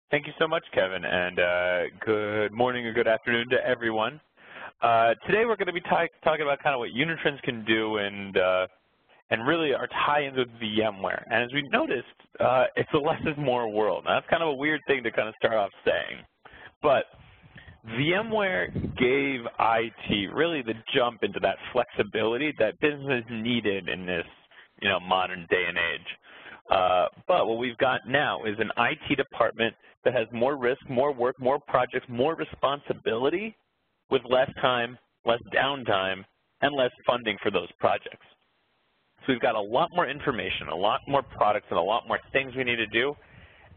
Thank you so much, Kevin, and good morning or good afternoon to everyone. Today we're going to be talking about kind of what Unitrends can do and really our tie-ins with VMware. And as we noticed, it's a less is more world. Now, that's kind of a weird thing to kind of start off saying, but VMware gave IT really the jump into that flexibility that business needed in this, modern day and age. But what we've got now is an IT department that has more risk, more work, more projects, more responsibility with less time, less downtime, and less funding for those projects. So we've got a lot more information, a lot more products, and a lot more things we need to do,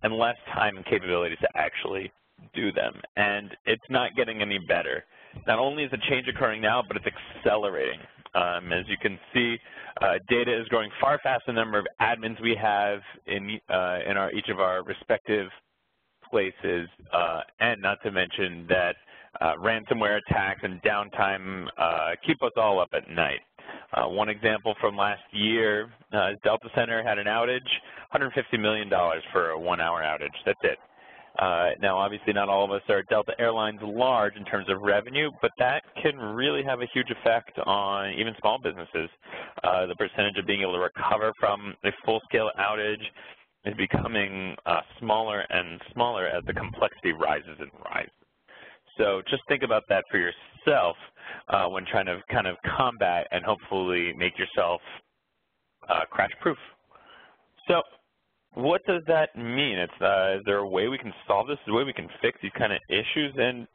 and less time and capabilities to actually do them. And it's not getting any better. Not only is a change occurring now, but it's accelerating. As you can see, data is growing far faster than the number of admins we have in each of our respective places, and not to mention that ransomware attacks and downtime keep us all up at night. One example from last year, Delta Center had an outage, $150 million for a 1-hour outage. That's it. Now, obviously, not all of us are Delta Airlines large in terms of revenue, but that can really have a huge effect on even small businesses. The percentage of being able to recover from a full-scale outage is becoming smaller and smaller as the complexity rises and rises. So just think about that for yourself when trying to kind of combat and hopefully make yourself crash-proof. So what does that mean? Is there a way we can solve this? Is there a way we can fix these kind of issues? And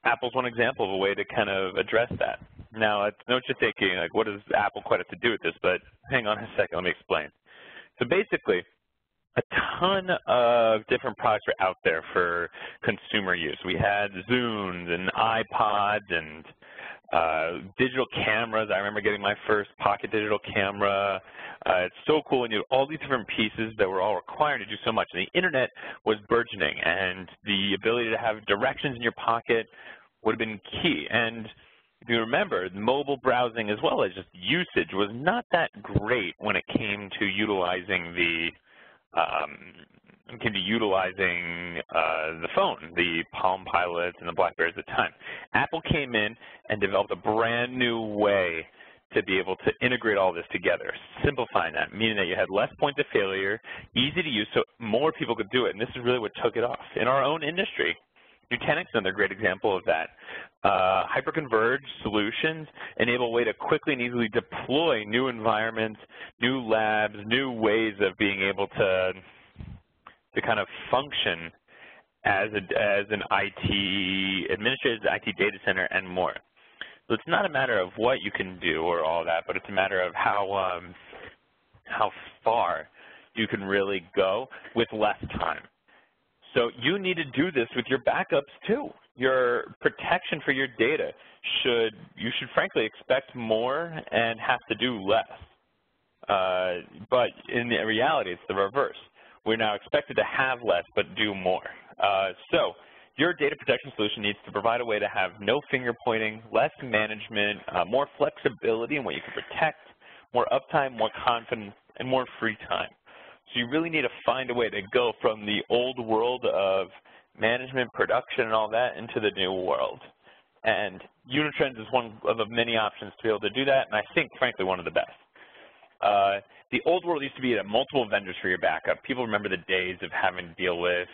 Apple's one example of a way to kind of address that. Now, I know what you're thinking, like, what does Apple quite have to do with this? But hang on a second, let me explain. So basically, a ton of different products are out there for consumer use. We had Zunes and iPods and digital cameras. I remember getting my first pocket digital camera. It's so cool, and you have all these different pieces that were all required to do so much. And the internet was burgeoning, and the ability to have directions in your pocket would have been key. And if you remember, mobile browsing as well as just usage was not that great when it came to utilizing the phone, the Palm Pilots and the Blackberries at the time. Apple came in and developed a brand new way to be able to integrate all this together, simplifying that, meaning that you had less points of failure, easy to use, so more people could do it. And this is really what took it off. In our own industry, Nutanix is another great example of that. Hyper-converged solutions enable a way to quickly and easily deploy new environments, new labs, new ways of being able to kind of function as an IT administrator, IT data center, and more. So it's not a matter of what you can do or all that, but it's a matter of how far you can really go with less time. So you need to do this with your backups too. Your protection for your data you should frankly expect more and have to do less. But in reality, it's the reverse. We're now expected to have less but do more. So your data protection solution needs to provide a way to have no finger pointing, less management, more flexibility in what you can protect, more uptime, more confidence, and more free time. So you really need to find a way to go from the old world of management, production, and all that into the new world. And Unitrends is one of the many options to be able to do that, and I think, frankly, one of the best. The old world used to be multiple vendors for your backup. People remember the days of having to deal with,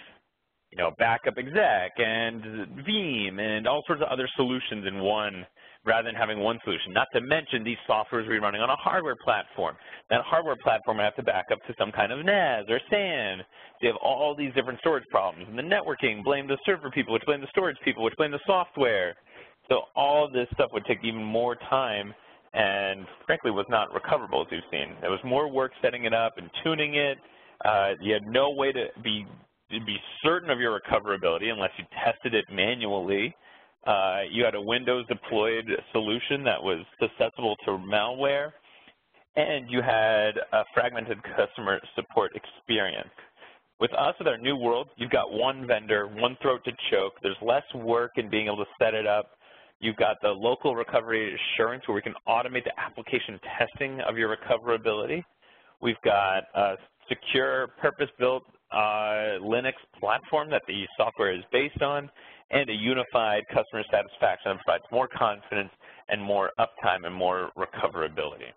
backup exec and Veeam and all sorts of other solutions in one, rather than having one solution. Not to mention these softwares were running on a hardware platform. That hardware platform would have to back up to some kind of NAS or SAN. They have all these different storage problems. And the networking blamed the server people, which blamed the storage people, which blamed the software. So all of this stuff would take even more time and, frankly, was not recoverable, as you've seen. There was more work setting it up and tuning it. You had no way to be certain of your recoverability unless you tested it manually. You had a Windows deployed solution that was susceptible to malware, and you had a fragmented customer support experience. With us, with our new world, you've got one vendor, one throat to choke. There's less work in being able to set it up. You've got the local recovery assurance where we can automate the application testing of your recoverability. We've got a secure, purpose-built Linux platform that the software is based on, and a unified customer satisfaction that provides more confidence and more uptime and more recoverability.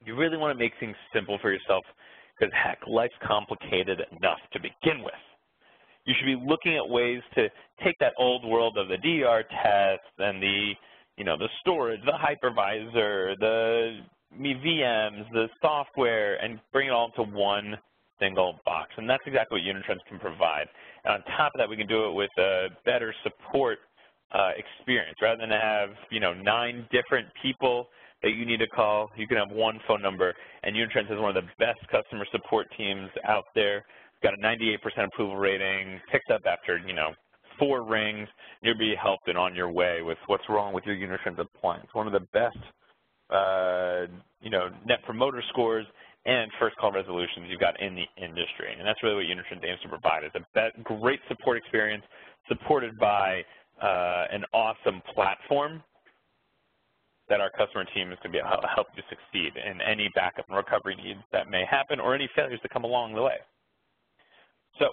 You really want to make things simple for yourself because, heck, life's complicated enough to begin with. You should be looking at ways to take that old world of the DR tests and the storage, the hypervisor, the VMs, the software, and bring it all into one single box. And that's exactly what Unitrends can provide. And on top of that, we can do it with a better support experience. Rather than have 9 different people that you need to call, you can have one phone number. And Unitrends is one of the best customer support teams out there. Got a 98% approval rating, picks up after 4 rings. You'll be helped and on your way with what's wrong with your Unitrends appliance. One of the best Net Promoter Scores and first call resolutions you've got in the industry. And that's really what Unitrends aims to provide, is a great support experience supported by an awesome platform that our customer team is going to be able to help you succeed in any backup and recovery needs that may happen or any failures that come along the way. So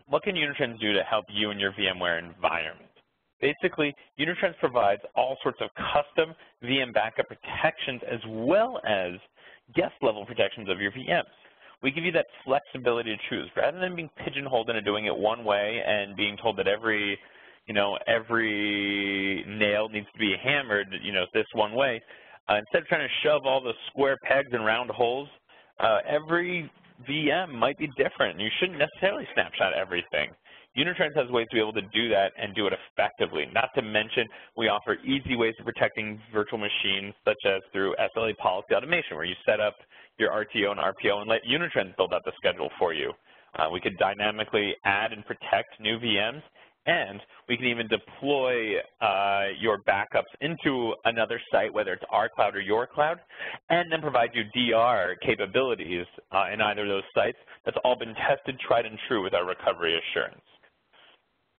what can Unitrends do to help you in your VMware environment? Basically, Unitrends provides all sorts of custom VM backup protections as well as guest-level protections of your VMs. We give you that flexibility to choose. Rather than being pigeonholed into doing it one way and being told that every nail needs to be hammered, this one way, instead of trying to shove all the square pegs and round holes, every VM might be different. You shouldn't necessarily snapshot everything. Unitrends has ways to be able to do that and do it effectively. Not to mention, we offer easy ways of protecting virtual machines, such as through SLA policy automation, where you set up your RTO and RPO and let Unitrends build out the schedule for you. We could dynamically add and protect new VMs, and we can even deploy your backups into another site, whether it's our cloud or your cloud, and then provide you DR capabilities in either of those sites. That's all been tested, tried, and true with our recovery assurance.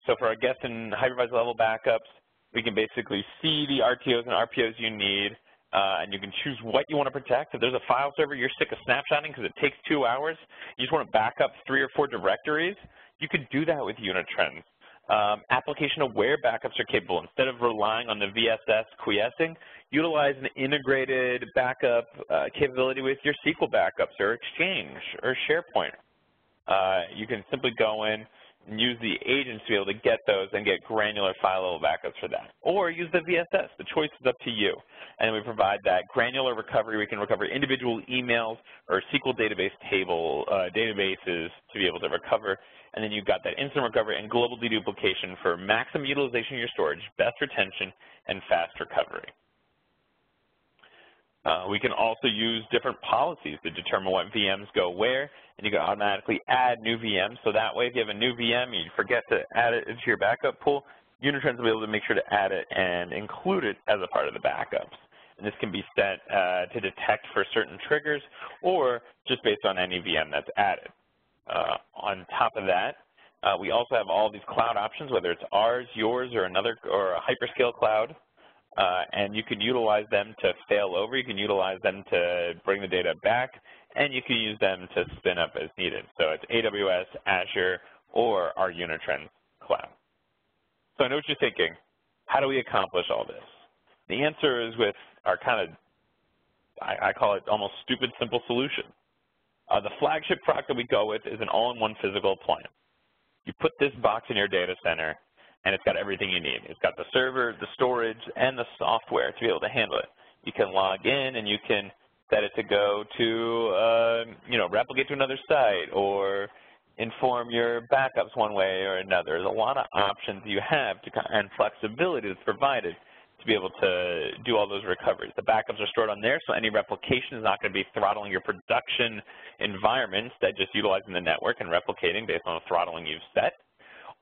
So for our guest and Hypervisor-Level backups, we can basically see the RTOs and RPOs you need, and you can choose what you want to protect. If there's a file server you're sick of snapshotting because it takes 2 hours, you just want to back up 3 or 4 directories, you could do that with Unitrends. Application-aware backups are capable. Instead of relying on the VSS quiescing, utilize an integrated backup capability with your SQL backups or Exchange or SharePoint. You can simply go in and use the agents to be able to get those and get granular file-level backups for that. Or use the VSS. The choice is up to you. And we provide that granular recovery. We can recover individual emails or SQL database databases to be able to recover. And then you've got that instant recovery and global deduplication for maximum utilization of your storage, best retention, and fast recovery. We can also use different policies to determine what VMs go where, and you can automatically add new VMs. So that way, if you have a new VM, you forget to add it into your backup pool, Unitrends will be able to make sure to add it and include it as a part of the backups. And this can be set to detect for certain triggers or just based on any VM that's added. On top of that, we also have all these cloud options, whether it's ours, yours, or a hyperscale cloud. And you can utilize them to fail over, you can utilize them to bring the data back, and you can use them to spin up as needed. So it's AWS, Azure, or our Unitrends cloud. So I know what you're thinking. How do we accomplish all this? The answer is with our I call it almost stupid simple solution. The flagship product that we go with is an all-in-one physical appliance. You put this box in your data center, and it's got everything you need. It's got the server, the storage, and the software to be able to handle it. You can log in, and you can set it to go to, replicate to another site or inform your backups one way or another. There's a lot of options you have and flexibility that's provided to be able to do all those recoveries. The backups are stored on there, so any replication is not going to be throttling your production environments, that just utilizing the network and replicating based on the throttling you've set.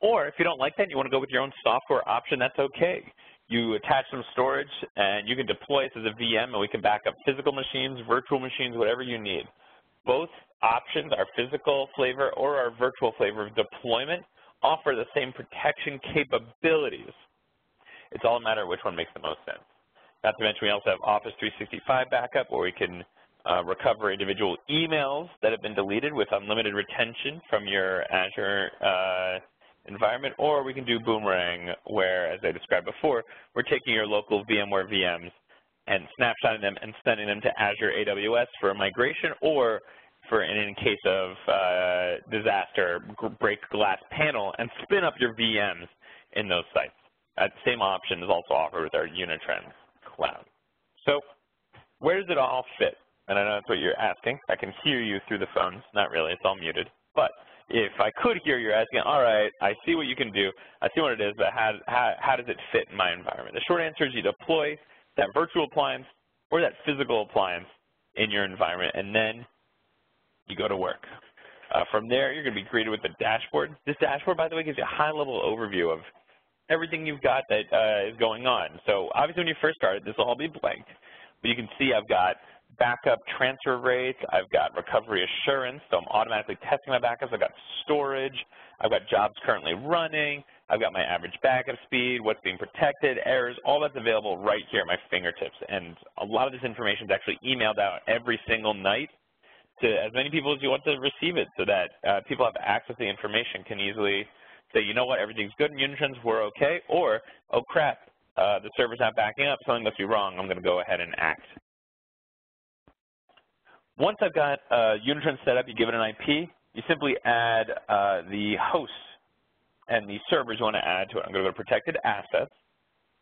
Or if you don't like that and you want to go with your own software option, that's okay. You attach some storage and you can deploy it as a VM, and we can back up physical machines, virtual machines, whatever you need. Both options, our physical flavor or our virtual flavor of deployment, offer the same protection capabilities. It's all a matter of which one makes the most sense. Not to mention we also have Office 365 backup, where we can recover individual emails that have been deleted with unlimited retention from your Azure environment, or we can do Boomerang, where, as I described before, we're taking your local VMware VMs and snapshotting them and sending them to Azure AWS for a migration, or for in case of disaster, break glass panel and spin up your VMs in those sites. That same option is also offered with our Unitrends cloud. So where does it all fit? And I know that's what you're asking. I can hear you through the phones. Not really, it's all muted. But if I could hear you asking, all right, I see what you can do, I see what it is, but how does it fit in my environment? The short answer is you deploy that virtual appliance or that physical appliance in your environment, and then you go to work. From there, you're going to be greeted with a dashboard. This dashboard, by the way, gives you a high-level overview of everything you've got that is going on. So obviously when you first started, this will all be blank. But you can see I've got backup transfer rates, I've got recovery assurance, so I'm automatically testing my backups, I've got storage, I've got jobs currently running, I've got my average backup speed, what's being protected, errors, all that's available right here at my fingertips. And a lot of this information is actually emailed out every single night to as many people as you want to receive it, so that people have access to the information, can easily say, you know what, everything's good in Unitrends, we're okay, or, oh crap, the server's not backing up, something must be wrong, I'm going to go ahead and act. Once I've got Unitrends set up, you give it an IP, you simply add the hosts and the servers you want to add to it. I'm going to go to Protected Assets.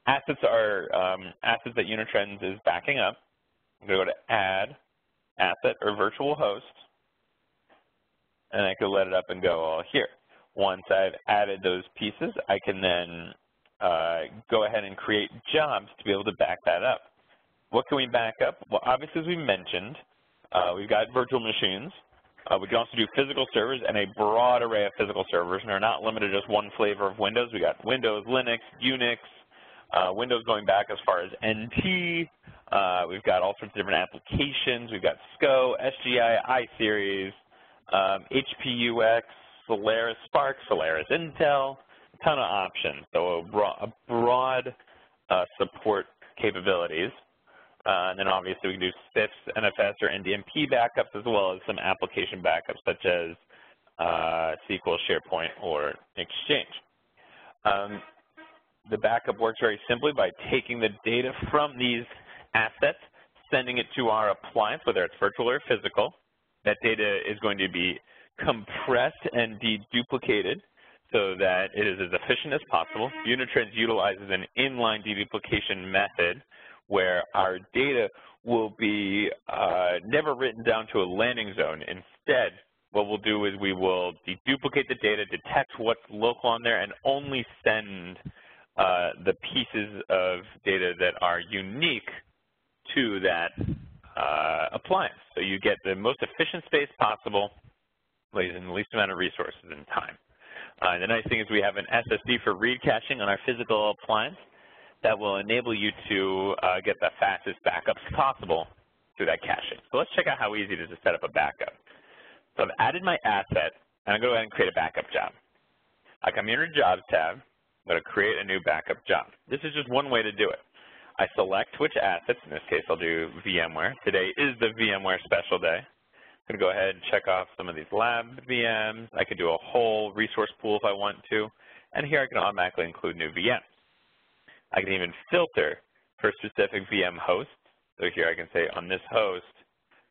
Assets are assets that Unitrends is backing up. I'm going to go to Add Asset or Virtual Host, and I can let it up and go all here. Once I've added those pieces, I can then go ahead and create jobs to be able to back that up. What can we back up? Well, obviously, as we mentioned, we've got virtual machines. We can also do physical servers and a broad array of physical servers, and they're not limited to just one flavor of Windows. We got Windows, Linux, Unix, Windows going back as far as NT. We've got all sorts of different applications. We've got SCO, SGI, iSeries, HPUX, Solaris Spark, Solaris Intel, a ton of options. So a broad support capabilities. And then obviously we can do CIFS, NFS, or NDMP backups, as well as some application backups such as SQL, SharePoint, or Exchange. The backup works very simply by taking the data from these assets, sending it to our appliance, whether it's virtual or physical. That data is going to be compressed and deduplicated so that it is as efficient as possible. Unitrends utilizes an inline deduplication method where our data will be never written down to a landing zone. Instead, what we'll do is we will deduplicate the data, detect what's local on there, and only send the pieces of data that are unique to that appliance. So you get the most efficient space possible, using the least amount of resources and time. The nice thing is we have an SSD for read caching on our physical appliance that will enable you to get the fastest backups possible through that caching. So let's check out how easy it is to set up a backup. So I've added my asset, and I'm going to go ahead and create a backup job. I come here to Jobs tab. I'm going to create a new backup job. This is just one way to do it. I select which assets. In this case, I'll do VMware. Today is the VMware special day. I'm going to go ahead and check off some of these lab VMs. I can do a whole resource pool if I want to. And here I can automatically include new VMs. I can even filter for specific VM hosts. So here I can say on this host,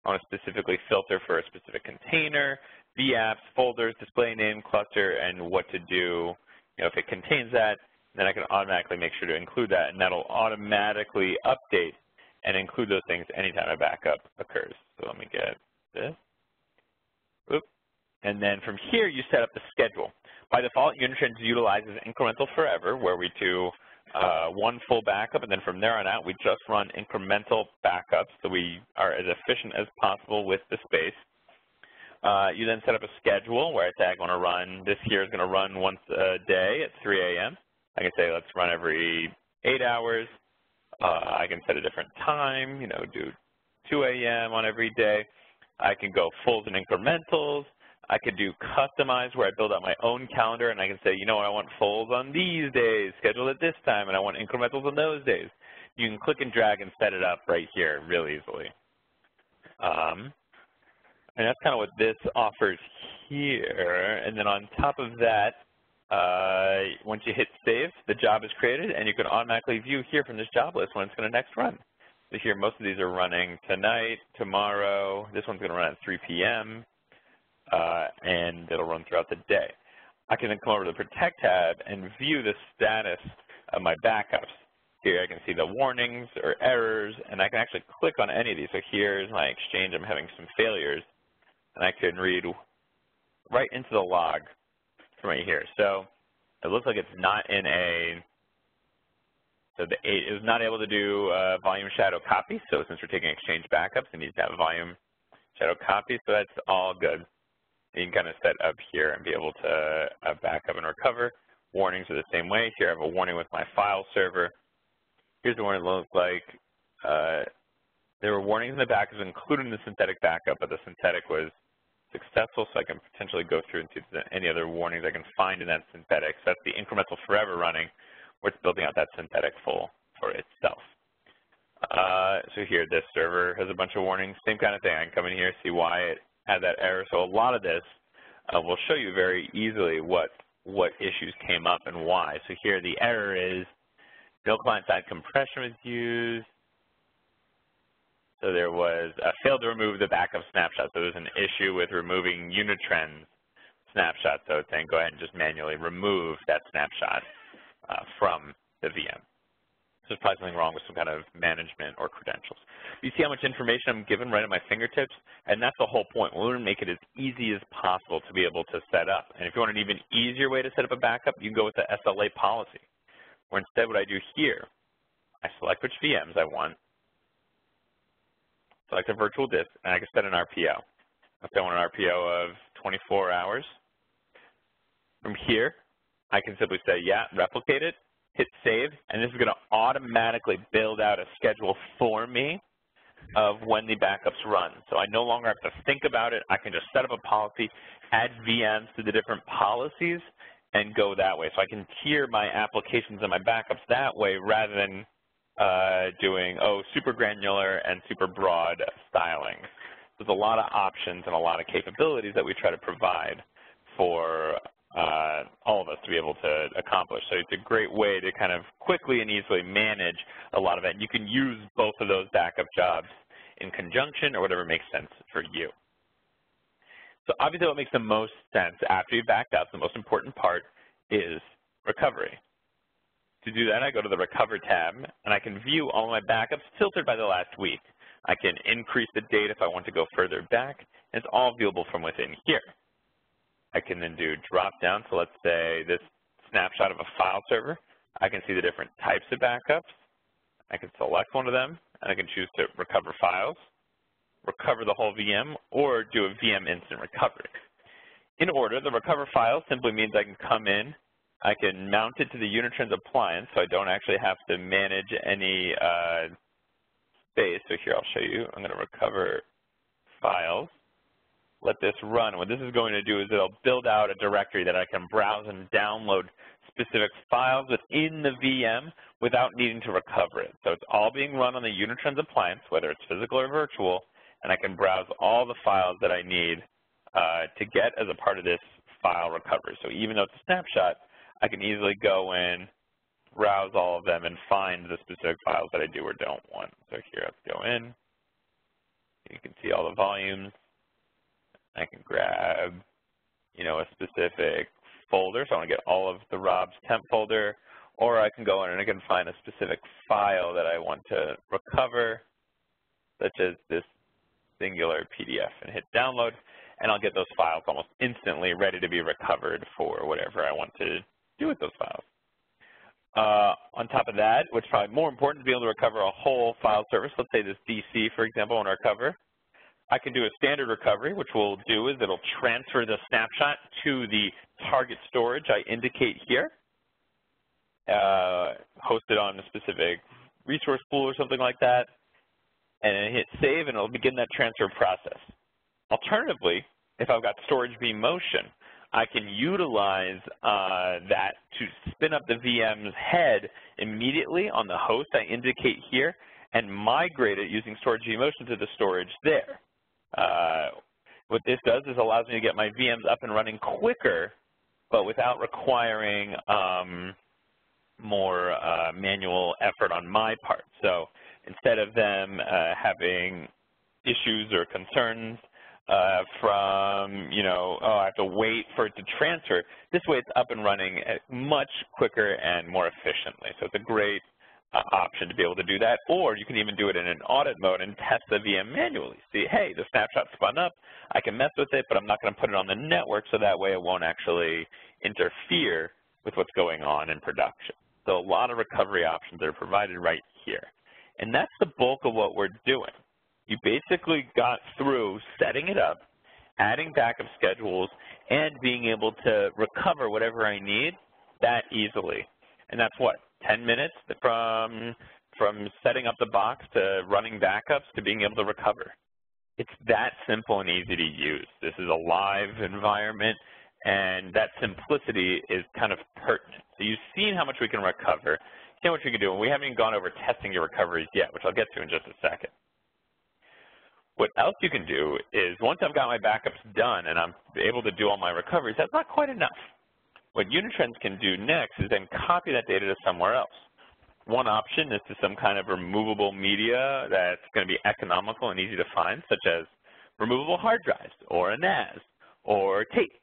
I want to specifically filter for a specific container, vApps, folders, display name, cluster, and what to do. If it contains that, then I can automatically make sure to include that, and that'll automatically update and include those things anytime a backup occurs. So let me get this. Oop. And then from here, you set up the schedule. By default, Unitrends utilizes incremental forever, where we do one full backup, and then from there on out, we just run incremental backups, so we are as efficient as possible with the space. You then set up a schedule where I say I'm going to run, this here is going to run once a day at 3 a.m. I can say let's run every 8 hours. I can set a different time, do 2 a.m. on every day. I can go fulls and incrementals. I could do customize where I build out my own calendar, and I can say, I want fulls on these days, scheduled at this time, and I want incrementals on those days. You can click and drag and set it up right here really easily. And that's kind of what this offers here. And then on top of that, once you hit save, the job is created, and you can automatically view here from this job list when it's going to next run. So here, most of these are running tonight, tomorrow. This one's going to run at 3 p.m., and it'll run throughout the day. I can then come over to the Protect tab and view the status of my backups. Here I can see the warnings or errors, and I can actually click on any of these. So here's my Exchange. I'm having some failures, and I can read right into the log from right here. So it looks like it's not in a, so it was not able to do volume shadow copy. So since we're taking Exchange backups, it needs to have a volume shadow copy. So that's all good. You can kind of set up here and be able to back up and recover. Warnings are the same way. Here I have a warning with my file server. Here's the warning it looks like. There were warnings in the backups, including the synthetic backup, but the synthetic was successful, so I can potentially go through and see if there's any other warnings I can find in that synthetic. So that's the incremental forever running, where it's building out that synthetic for itself. So here, this server has a bunch of warnings. Same kind of thing. I can come in here, see why it had that error. So a lot of this will show you very easily what issues came up and why. So here, the error is no client-side compression was used. So there was failed to remove the backup snapshot. So there was an issue with removing Unitrends snapshot. So it's saying go ahead and just manually remove that snapshot from the VM. So there's probably something wrong with some kind of management or credentials. You see how much information I'm given right at my fingertips? And that's the whole point. We want to make it as easy as possible to be able to set up. And if you want an even easier way to set up a backup, you can go with the SLA policy. Or instead what I do here, I select which VMs I want, select a virtual disk, and I can set an RPO. If I want an RPO of 24 hours, from here, I can simply say, yeah, replicate it, hit save, and this is going to automatically build out a schedule for me of when the backups run. So I no longer have to think about it. I can just set up a policy, add VMs to the different policies, and go that way. So I can tier my applications and my backups that way rather than doing, super granular and super broad styling. There's a lot of options and a lot of capabilities that we try to provide for all of us to be able to accomplish. So it's a great way to kind of quickly and easily manage a lot of it. You can use both of those backup jobs in conjunction or whatever makes sense for you. So obviously what makes the most sense after you've backed up, the most important part is recovery. To do that, I go to the Recover tab, and I can view all of my backups filtered by the last week. I can increase the date if I want to go further back, and it's all viewable from within here. I can then do drop down, so let's say this snapshot of a file server. I can see the different types of backups. I can select one of them, and I can choose to recover files, recover the whole VM, or do a VM instant recovery. In order, the recover file simply means I can come in, I can mount it to the Unitrends appliance, so I don't actually have to manage any space. So here I'll show you. I'm going to recover files. Let this run. What this is going to do is it'll build out a directory that I can browse and download specific files within the VM without needing to recover it. So it's all being run on the Unitrends appliance, whether it's physical or virtual, and I can browse all the files that I need to get as a part of this file recovery. So even though it's a snapshot, I can easily go in, browse all of them, and find the specific files that I do or don't want. So here, let's go in. You can see all the volumes. I can grab, a specific folder. So I want to get all of the Rob's temp folder, or I can go in and I can find a specific file that I want to recover, such as this singular PDF, and hit download, and I'll get those files almost instantly ready to be recovered for whatever I want to do with those files. On top of that, what's probably more important, is to be able to recover a whole file service. Let's say this DC, for example, I want to recover. I can do a standard recovery, which we'll do is it'll transfer the snapshot to the target storage I indicate here, hosted on a specific resource pool or something like that, and then hit save, and it'll begin that transfer process. Alternatively, if I've got storage vMotion, I can utilize that to spin up the VM's head immediately on the host I indicate here and migrate it using storage vMotion to the storage there. What this does is allows me to get my VMs up and running quicker, but without requiring more manual effort on my part. So instead of them having issues or concerns from, oh, I have to wait for it to transfer, this way it's up and running much quicker and more efficiently. So it's a great option to be able to do that. Or you can even do it in an audit mode and test the VM manually. See, hey, the snapshot spun up, I can mess with it, but I'm not going to put it on the network, so that way it won't actually interfere with what's going on in production. So a lot of recovery options are provided right here. And that's the bulk of what we're doing. You basically got through setting it up, adding backup schedules, and being able to recover whatever I need that easily. And that's what, 10 minutes from setting up the box to running backups to being able to recover. It's that simple and easy to use. This is a live environment, and that simplicity is kind of pertinent. So you've seen how much we can recover, see how much we can do, and we haven't even gone over testing your recoveries yet, which I'll get to in just a second. What else you can do is once I've got my backups done and I'm able to do all my recoveries, that's not quite enough. What Unitrends can do next is then copy that data to somewhere else. One option is to some kind of removable media that's going to be economical and easy to find, such as removable hard drives or a NAS or tape.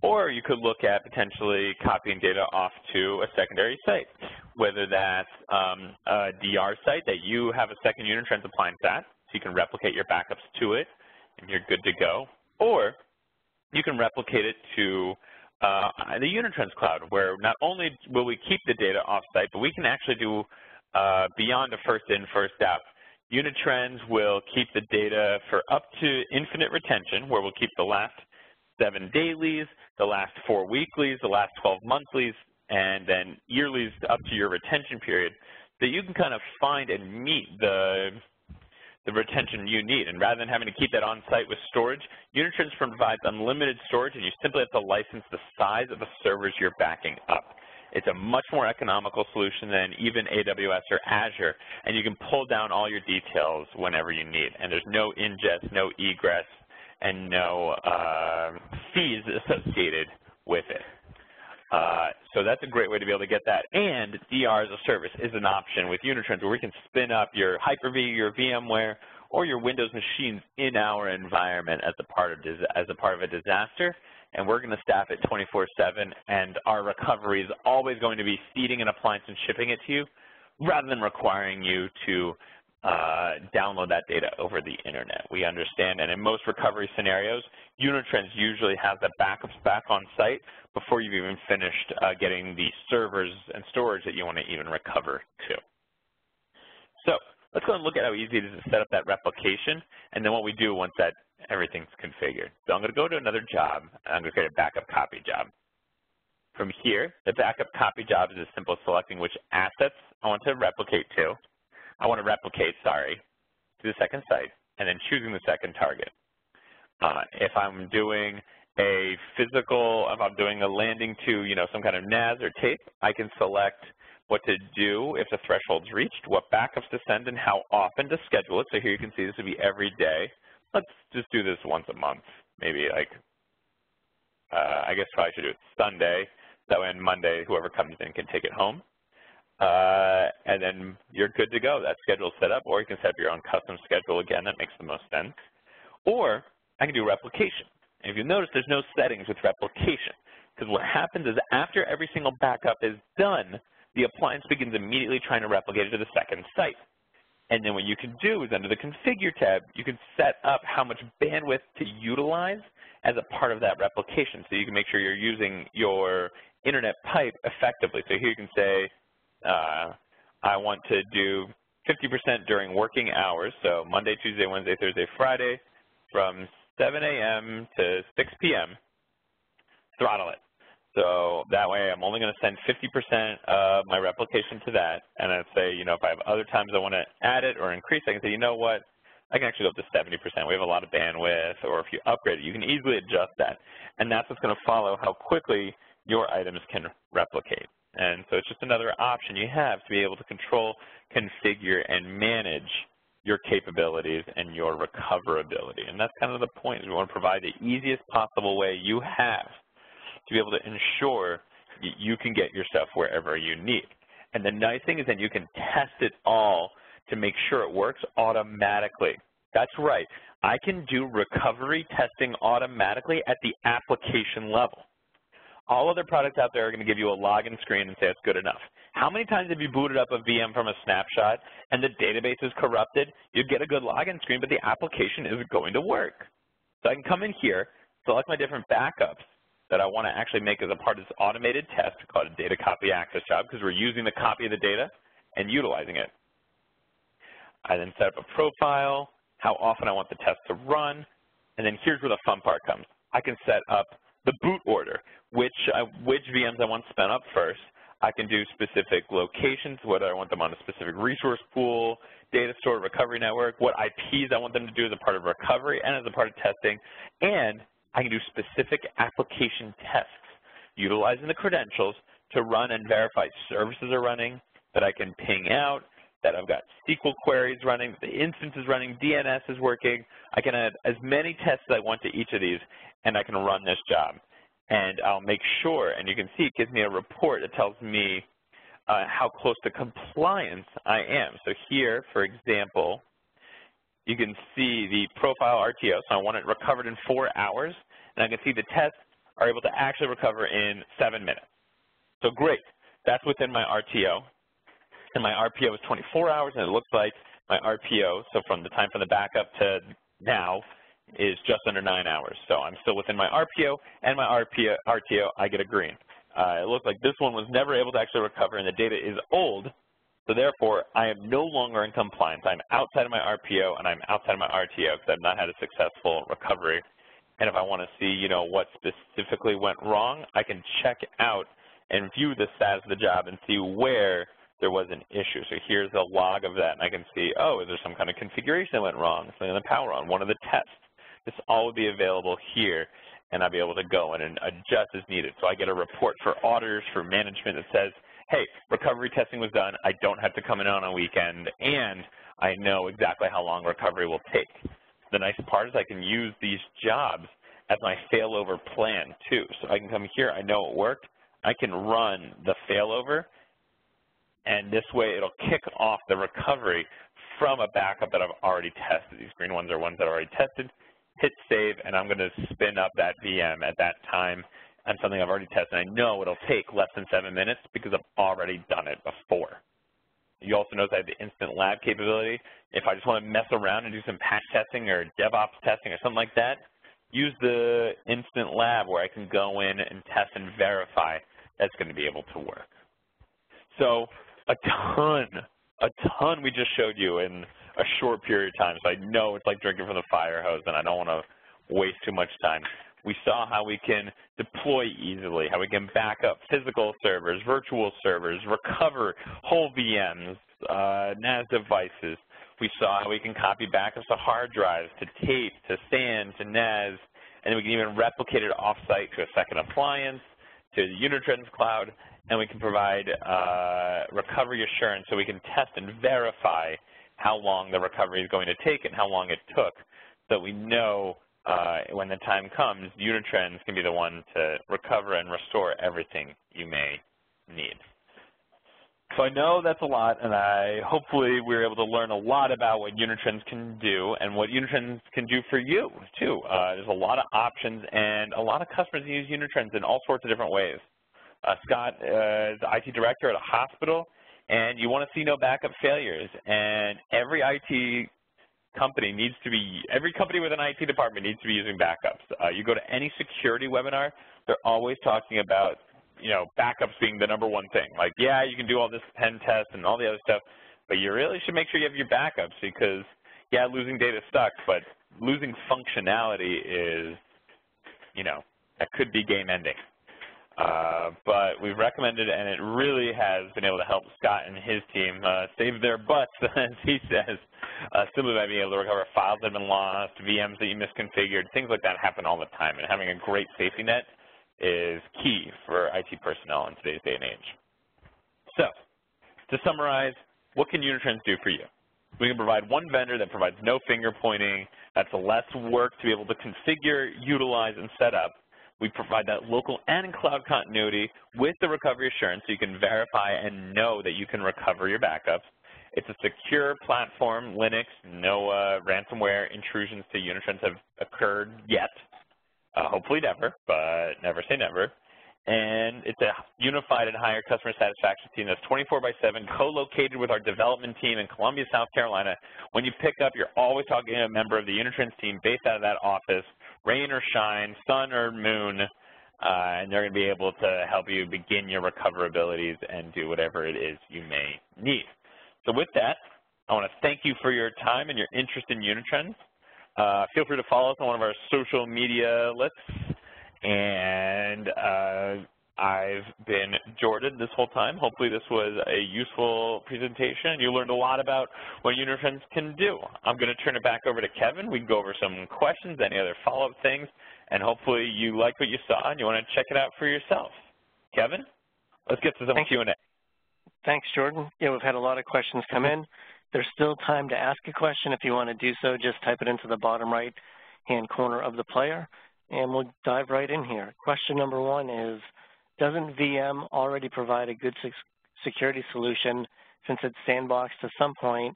Or you could look at potentially copying data off to a secondary site, whether that's a DR site that you have a second Unitrends appliance at, so you can replicate your backups to it and you're good to go. Or you can replicate it to the Unitrends cloud, where not only will we keep the data off-site, but we can actually do beyond a first in, first out. Unitrends will keep the data for up to infinite retention, where we'll keep the last 7 dailies, the last 4 weeklies, the last 12 monthlies, and then yearlies up to your retention period, so you can kind of find and meet the retention you need. And rather than having to keep that on-site with storage, Unitrends provides unlimited storage, and you simply have to license the size of the servers you're backing up. It's a much more economical solution than even AWS or Azure, and you can pull down all your details whenever you need. And there's no ingest, no egress, and no fees associated with it. So that's a great way to be able to get that. And DR as a service is an option with Unitrends, where we can spin up your Hyper-V, your VMware, or your Windows machines in our environment as a part of a disaster. And we're going to staff it 24/7, and our recovery is always going to be seeding an appliance and shipping it to you, rather than requiring you to download that data over the internet. We understand, and in most recovery scenarios, Unitrends usually has the backups back on site before you've even finished getting the servers and storage that you want to even recover to. So let's go and look at how easy it is to set up that replication, and then what we do once that everything's configured. So I'm going to go to another job, and I'm going to create a backup copy job. From here, the backup copy job is as simple as selecting which assets I want to replicate to. I want to replicate, to the second site, and then choosing the second target. If I'm doing a physical, if I'm doing a landing to, some kind of NAS or tape, I can select what to do if the threshold's reached, what backups to send, and how often to schedule it. So here you can see this would be every day. Let's just do this once a month, maybe like, I guess probably should do it Sunday. That way on Monday, whoever comes in can take it home. And then you're good to go. That schedule's set up, or you can set up your own custom schedule. Again, that makes the most sense. Or I can do replication. And if you notice, there's no settings with replication, because what happens is after every single backup is done, the appliance begins immediately trying to replicate it to the second site. And then what you can do is under the Configure tab, you can set up how much bandwidth to utilize as a part of that replication. So you can make sure you're using your internet pipe effectively. So here you can say, I want to do 50% during working hours, so Monday, Tuesday, Wednesday, Thursday, Friday, from 7 a.m. to 6 p.m., throttle it. So that way I'm only going to send 50% of my replication to that, and I'd say, if I have other times I want to add it or increase, I can say, you know what, I can actually go up to 70%. We have a lot of bandwidth, or if you upgrade it, you can easily adjust that. And that's what's going to follow how quickly your items can replicate. And so it's just another option you have to be able to control, configure, and manage your capabilities and your recoverability. And that's kind of the point, is we want to provide the easiest possible way you have to be able to ensure you can get your stuff wherever you need. And the nice thing is that you can test it all to make sure it works automatically. That's right. I can do recovery testing automatically at the application level. All other products out there are going to give you a login screen and say it's good enough. How many times have you booted up a VM from a snapshot and the database is corrupted? You get a good login screen, but the application isn't going to work. So I can come in here, select my different backups that I want to actually make as a part of this automated test called a data copy access job, because we're using the copy of the data and utilizing it. I then set up a profile, how often I want the test to run, and then here's where the fun part comes. I can set up the boot order, which VMs I want spun up first. I can do specific locations, whether I want them on a specific resource pool, data store, recovery network, what IPs I want them to do as a part of recovery and as a part of testing, and I can do specific application tests, utilizing the credentials to run and verify services are running, that I can ping out, that I've got SQL queries running, the instance is running, DNS is working. I can add as many tests as I want to each of these, and I can run this job. And I'll make sure, and you can see it gives me a report that tells me how close to compliance I am. So here, for example, you can see the profile RTO. So I want it recovered in 4 hours, and I can see the tests are able to actually recover in 7 minutes. So great, that's within my RTO. And my RPO is 24 hours, and it looks like my RPO, so from the time from the backup to now, is just under 9 hours. So I'm still within my RPO, and my RTO, I get a green. It looks like this one was never able to actually recover, and the data is old, so therefore I am no longer in compliance. I'm outside of my RPO, and I'm outside of my RTO because I've not had a successful recovery. And if I want to see, what specifically went wrong, I can check out and view the status of the job and see where there was an issue. So here's a log of that, and I can see, oh, is there some kind of configuration that went wrong? Something in the power on, one of the tests. This all would be available here, and I'll be able to go in and adjust as needed. So I get a report for auditors, for management that says, hey, recovery testing was done. I don't have to come in on a weekend, and I know exactly how long recovery will take. The nice part is I can use these jobs as my failover plan, too. So I can come here. I know it worked. I can run the failover, and this way it'll kick off the recovery from a backup that I've already tested. These green ones are ones that are already tested. Hit save, and I'm going to spin up that VM at that time on something I've already tested. I know it'll take less than 7 minutes because I've already done it before. You also notice I have the instant lab capability. If I just want to mess around and do some patch testing or DevOps testing or something like that, use the instant lab where I can go in and test and verify that's going to be able to work. So a ton we just showed you in a short period of time. So I know it's like drinking from the fire hose, and I don't want to waste too much time. We saw how we can deploy easily, how we can back up physical servers, virtual servers, recover whole VMs, NAS devices. We saw how we can copy backups to hard drives, to tape, to SAN, to NAS, and then we can even replicate it off-site to a second appliance, to the Unitrends cloud, and we can provide recovery assurance so we can test and verify how long the recovery is going to take and how long it took, so we know when the time comes, Unitrends can be the one to recover and restore everything you may need. So I know that's a lot, and hopefully we were able to learn a lot about what Unitrends can do and what Unitrends can do for you, too. There's a lot of options, and a lot of customers use Unitrends in all sorts of different ways. Scott is the IT director at a hospital, and you want to see no backup failures. And every IT company needs to be, every company with an IT department needs to be using backups. You go to any security webinar, they're always talking about, backups being the #1 thing. Like, yeah, you can do all this pen test and all the other stuff, but you really should make sure you have your backups because, yeah, losing data sucks, but losing functionality is, that could be game ending. But we've recommended, and it really has been able to help Scott and his team save their butts, as he says, simply by being able to recover files that have been lost, VMs that you misconfigured. Things like that happen all the time, and having a great safety net is key for IT personnel in today's day and age. So, to summarize, what can Unitrends do for you? We can provide one vendor that provides no finger pointing. That's less work to be able to configure, utilize, and set up. We provide that local and cloud continuity with the recovery assurance so you can verify and know that you can recover your backups. It's a secure platform, Linux. No ransomware intrusions to Unitrends have occurred yet. Hopefully never, but never say never. And it's a unified and higher customer satisfaction team that's 24/7, co-located with our development team in Columbia, South Carolina. When you pick up, you're always talking to a member of the Unitrends team based out of that office, rain or shine, sun or moon, and they're going to be able to help you begin your recoverabilities and do whatever it is you may need. So with that, I want to thank you for your time and your interest in Unitrends. Feel free to follow us on one of our social media lists. And I've been Jordan this whole time. Hopefully this was a useful presentation. You learned a lot about what Unitrends can do. I'm going to turn it back over to Kevin. We can go over some questions, any other follow-up things, and hopefully you like what you saw and you want to check it out for yourself. Kevin, let's get to some Q&A. Thanks, Jordan. Yeah, we've had a lot of questions come in. There's still time to ask a question. If you want to do so, just type it into the bottom right-hand corner of the player. And we'll dive right in here. Question number one is, doesn't VM already provide a good security solution since it's sandboxed to some point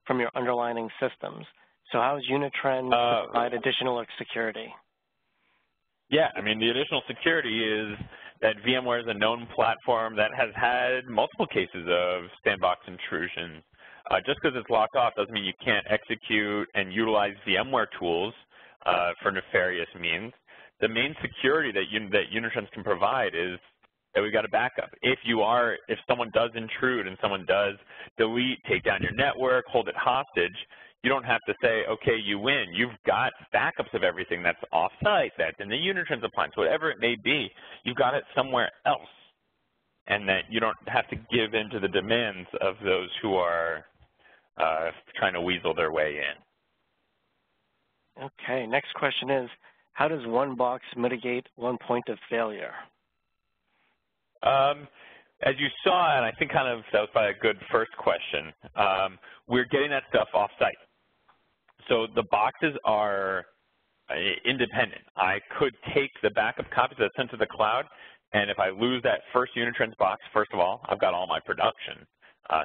from your underlying systems? So how is Unitrends provide additional security? Yeah, I mean, the additional security is that VMware is a known platform that has had multiple cases of sandbox intrusions. Just because it's locked off doesn't mean you can't execute and utilize VMware tools for nefarious means. The main security that Unitrends can provide is that we've got a backup. If someone does intrude and someone does delete, take down your network, hold it hostage, you don't have to say, okay, you win. You've got backups of everything that's off-site, that's in the Unitrends appliance, whatever it may be. You've got it somewhere else, and that you don't have to give in to the demands of those who are trying to weasel their way in. Okay, next question is, how does one box mitigate one point of failure? As you saw, and I think that was probably a good first question, we're getting that stuff off-site. So the boxes are independent. I could take the backup copies that's sent to the cloud, and if I lose that first Unitrends box, first of all, I've got all my production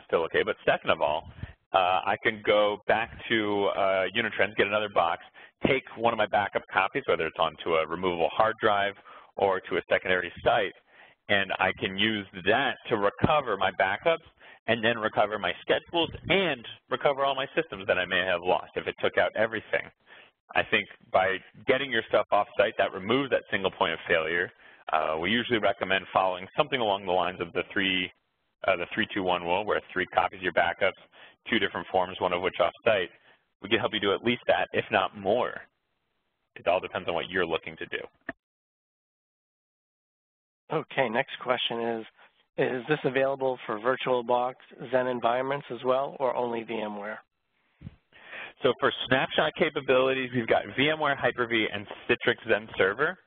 still okay. But second of all, I can go back to Unitrends, get another box, take one of my backup copies, whether it's onto a removable hard drive or to a secondary site, and I can use that to recover my backups and then recover my schedules and recover all my systems that I may have lost if it took out everything. I think by getting your stuff off-site, that removes that single point of failure. We usually recommend following something along the lines of the 3-2-1 rule, where 3 copies of your backups, 2 different forms, one of which off-site. We can help you do at least that, if not more. It all depends on what you're looking to do. Okay, next question is this available for VirtualBox Xen environments as well, or only VMware? So for snapshot capabilities, we've got VMware, Hyper-V, and Citrix Xen Server.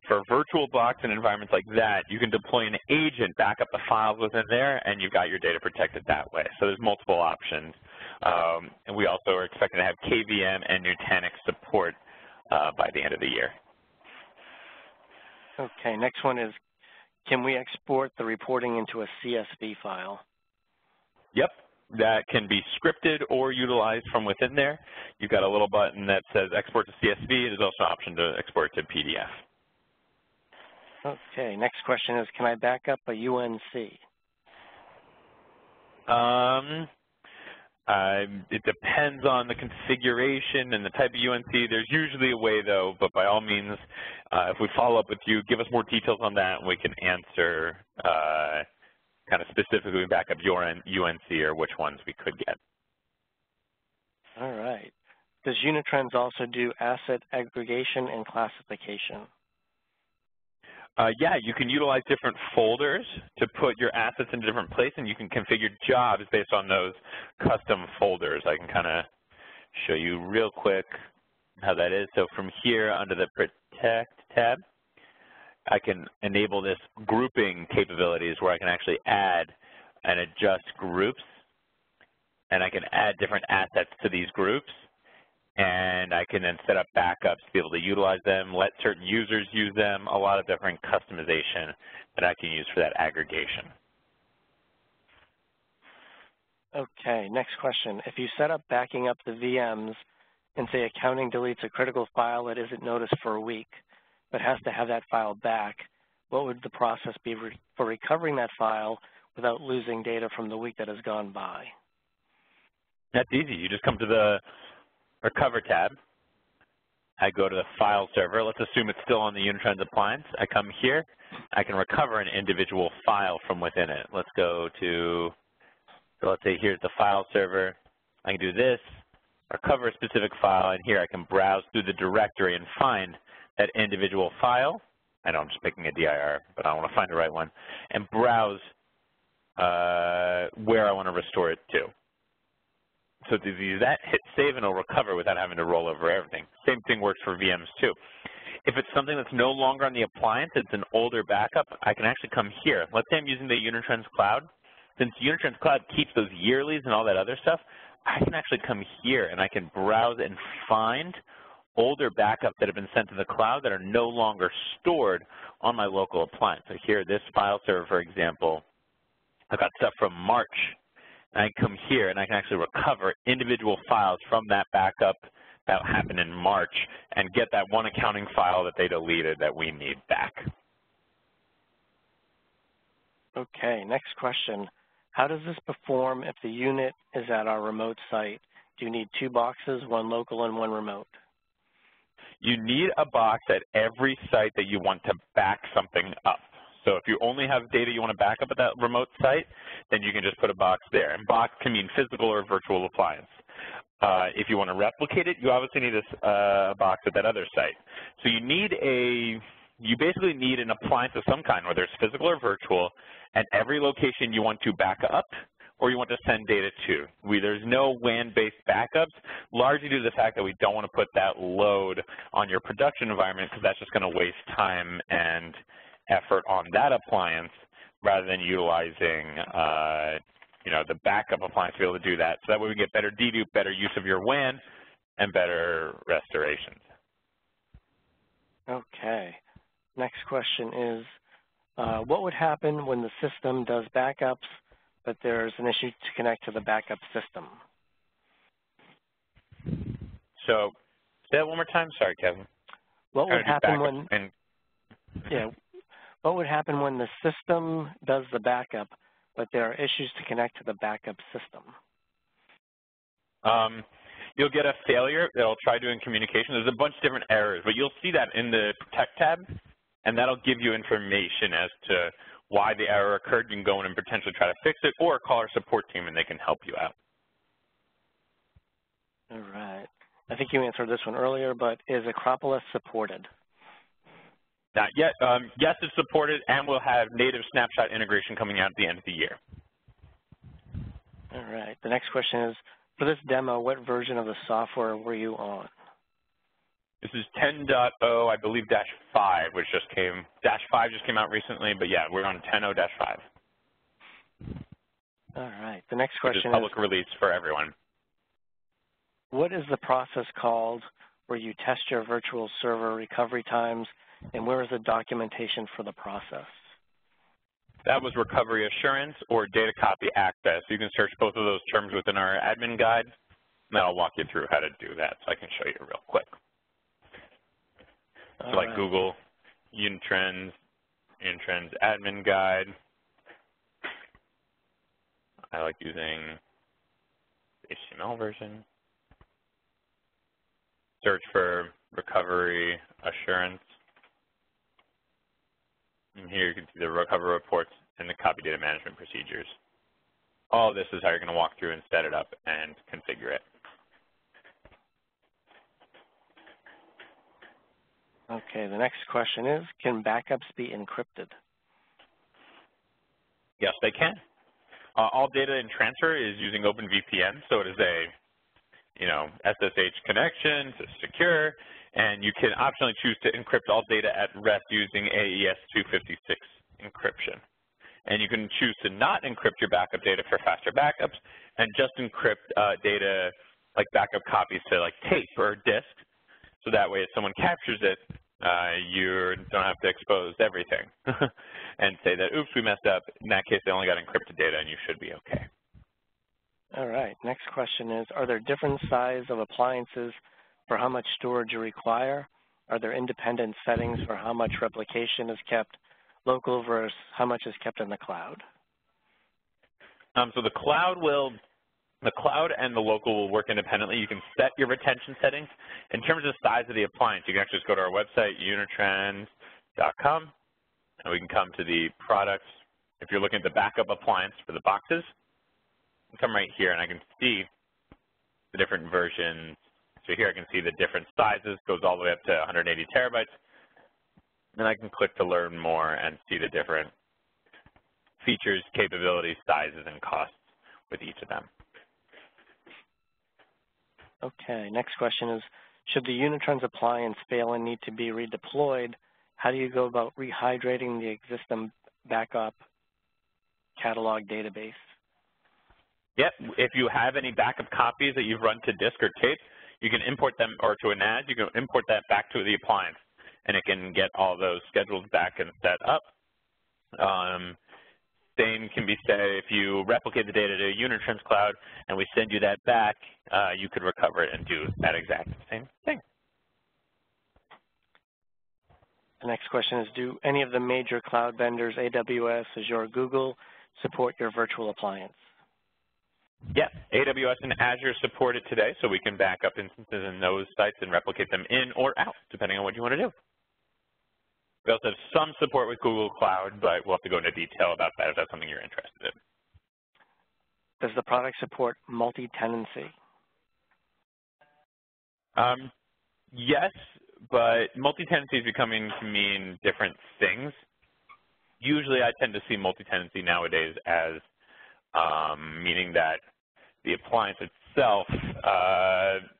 For VirtualBox and environments like that, you can deploy an agent, back up the files within there, and you've got your data protected that way. So there's multiple options. And we also are expecting to have KVM and Nutanix support by the end of the year. Okay, next one is, can we export the reporting into a CSV file? Yep, that can be scripted or utilized from within there. You've got a little button that says export to CSV. There's also an option to export to PDF. Okay, next question is, can I back up a UNC? It depends on the configuration and the type of UNC. There's usually a way, though, but by all means, if we follow up with you, give us more details on that, and we can answer kind of specifically back up your UNC or which ones we could get. All right. Does Unitrends also do asset aggregation and classification? Yeah, you can utilize different folders to put your assets in a different place, and you can configure jobs based on those custom folders. I can kind of show you real quick how that is. So from here under the Protect tab, I can enable this grouping capabilities where I can actually add and adjust groups. and I can add different assets to these groups, and I can then set up backups to be able to utilize them, let certain users use them, a lot of different customization that I can use for that aggregation. Okay, next question. If you set up backing up the VMs and say accounting deletes a critical file that isn't noticed for a week, but has to have that file back, what would the process be for recovering that file without losing data from the week that has gone by? That's easy. You just come to the Recover tab. I go to the File server. Let's assume it's still on the Unitrends appliance. I come here. I can recover an individual file from within it. Let's go to, so let's say here's the File server. I can do this, recover a specific file, and here I can browse through the directory and find that individual file. I know I'm just picking a DIR, but I want to find the right one, and browse where I want to restore it to. So to do that, hit save and it'll recover without having to roll over everything. Same thing works for VMs too. If it's something that's no longer on the appliance, it's an older backup, I can actually come here. Let's say I'm using the Unitrends Cloud. Since Unitrends Cloud keeps those yearlies and all that other stuff, I can actually come here and I can browse and find older backups that have been sent to the cloud that are no longer stored on my local appliance. So here, this file server, for example, I've got stuff from March. I come here and I can actually recover individual files from that backup that happened in March and get that one accounting file that they deleted that we need back. Okay, next question. How does this perform if the unit is at our remote site? Do you need two boxes, one local and one remote? You need a box at every site that you want to back something up. So if you only have data you want to back up at that remote site, then you can just put a box there. And box can mean physical or virtual appliance. If you want to replicate it, you obviously need a box at that other site. So you basically need an appliance of some kind, whether it's physical or virtual, at every location you want to back up or you want to send data to. There's no WAN-based backups, largely due to the fact that we don't want to put that load on your production environment because that's just going to waste time and effort on that appliance rather than utilizing the backup appliance to be able to do that. So that way we get better dedupe, better use of your WAN, and better restorations. Okay. Next question is, what would happen when the system does backups, but there's an issue to connect to the backup system? So say that one more time. Sorry, Kevin. What would happen when? Yeah. What would happen when the system does the backup, but there are issues to connect to the backup system? You'll get a failure. It'll try doing communication. There's a bunch of different errors, but you'll see that in the Protect tab, and that'll give you information as to why the error occurred. You can go in and potentially try to fix it, or call our support team, and they can help you out. All right. I think you answered this one earlier, but is Acropolis supported? Not yet. Yes, it's supported, and we'll have native snapshot integration coming out at the end of the year. All right. The next question is, for this demo, what version of the software were you on? This is 10.0, I believe, -5, which just came, -5 just came out recently, but yeah, we're on 10.0-5. All right. The next question is public release for everyone. What is the process called where you test your virtual server recovery times, and where is the documentation for the process? That was recovery assurance or data copy access. You can search both of those terms within our admin guide, and I'll walk you through how to do that, so I can show you real quick. So like Google, Unitrends admin guide. I like using the HTML version. Search for recovery assurance. And here you can see the recovery reports and the copy data management procedures. All of this is how you're going to walk through and set it up and configure it. Okay, the next question is, can backups be encrypted? Yes, they can. All data in transfer is using OpenVPN, so it is a SSH connection to secure, and you can optionally choose to encrypt all data at rest using AES 256 encryption. And you can choose to not encrypt your backup data for faster backups, and just encrypt data like backup copies to like tape or disk, so that way if someone captures it, you don't have to expose everything and say that, oops, we messed up. In that case, they only got encrypted data and you should be okay. All right, next question is, are there different size of appliances for how much storage you require? Are there independent settings for how much replication is kept local versus how much is kept in the cloud? So the cloud and the local will work independently. You can set your retention settings. In terms of size of the appliance, you can actually just go to our website, unitrends.com, and we can come to the products. If you're looking at the backup appliance for the boxes, come right here and I can see the different versions. So here I can see the different sizes, goes all the way up to 180 terabytes. Then I can click to learn more and see the different features, capabilities, sizes, and costs with each of them. Okay, next question is, should the Unitrends appliance fail and need to be redeployed, how do you go about rehydrating the existing backup catalog database? Yep, if you have any backup copies that you've run to disk or tape, you can import them, or to a NAS, you can import that back to the appliance, and it can get all those scheduled back and set up. Same can be said if you replicate the data to a Unitrends cloud and we send you that back, you could recover it and do that exact same thing. The next question is, do any of the major cloud vendors, AWS, Azure, Google, support your virtual appliance? Yeah, AWS and Azure support it today, so we can back up instances in those sites and replicate them in or out, depending on what you want to do. We also have some support with Google Cloud, but we'll have to go into detail about that if that's something you're interested in. Does the product support multi-tenancy? Yes, but multi-tenancy is becoming to mean different things. Usually I tend to see multi-tenancy nowadays as meaning that the appliance itself,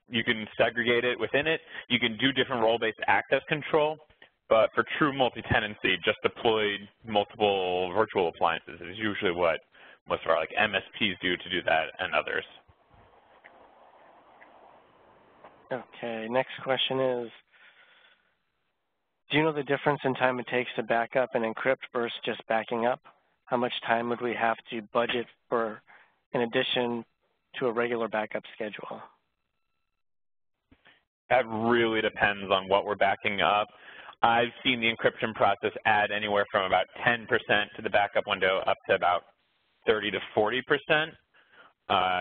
you can segregate it within it. You can do different role-based access control. But for true multi-tenancy, just deploy multiple virtual appliances is usually what most of our like MSPs do to do that, and others. Okay, next question is, do you know the difference in time it takes to back up and encrypt versus just backing up? How much time would we have to budget for in addition to a regular backup schedule? That really depends on what we're backing up. I've seen the encryption process add anywhere from about 10% to the backup window up to about 30 to 40%.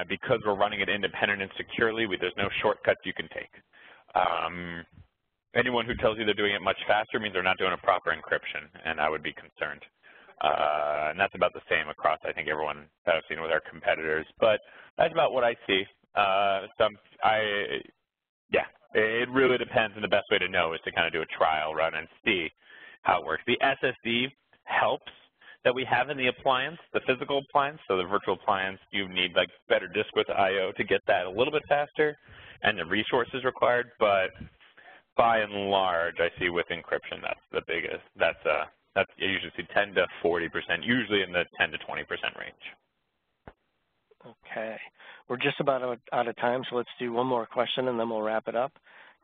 Because we're running it independent and securely, there's no shortcuts you can take. Anyone who tells you they're doing it much faster means they're not doing a proper encryption, and I would be concerned. And that's about the same across, I think, everyone that I've seen with our competitors. But that's about what I see. Yeah, it really depends, and the best way to know is to kind of do a trial run and see how it works. The SSD helps that we have in the appliance, the physical appliance, so the virtual appliance, you need like better disk with I/O to get that a little bit faster, and the resources required. But by and large, I see with encryption, that's the biggest. That's I usually see 10 to 40%, usually in the 10 to 20% range. Okay, we're just about out of time, so let's do one more question and then we'll wrap it up.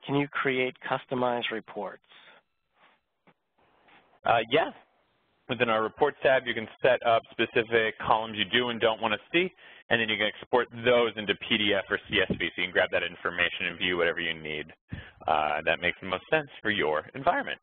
Can you create customized reports? Yeah. Within our Reports tab, you can set up specific columns you do and don't want to see, and then you can export those into PDF or CSV, so you can grab that information and view whatever you need. That makes the most sense for your environment.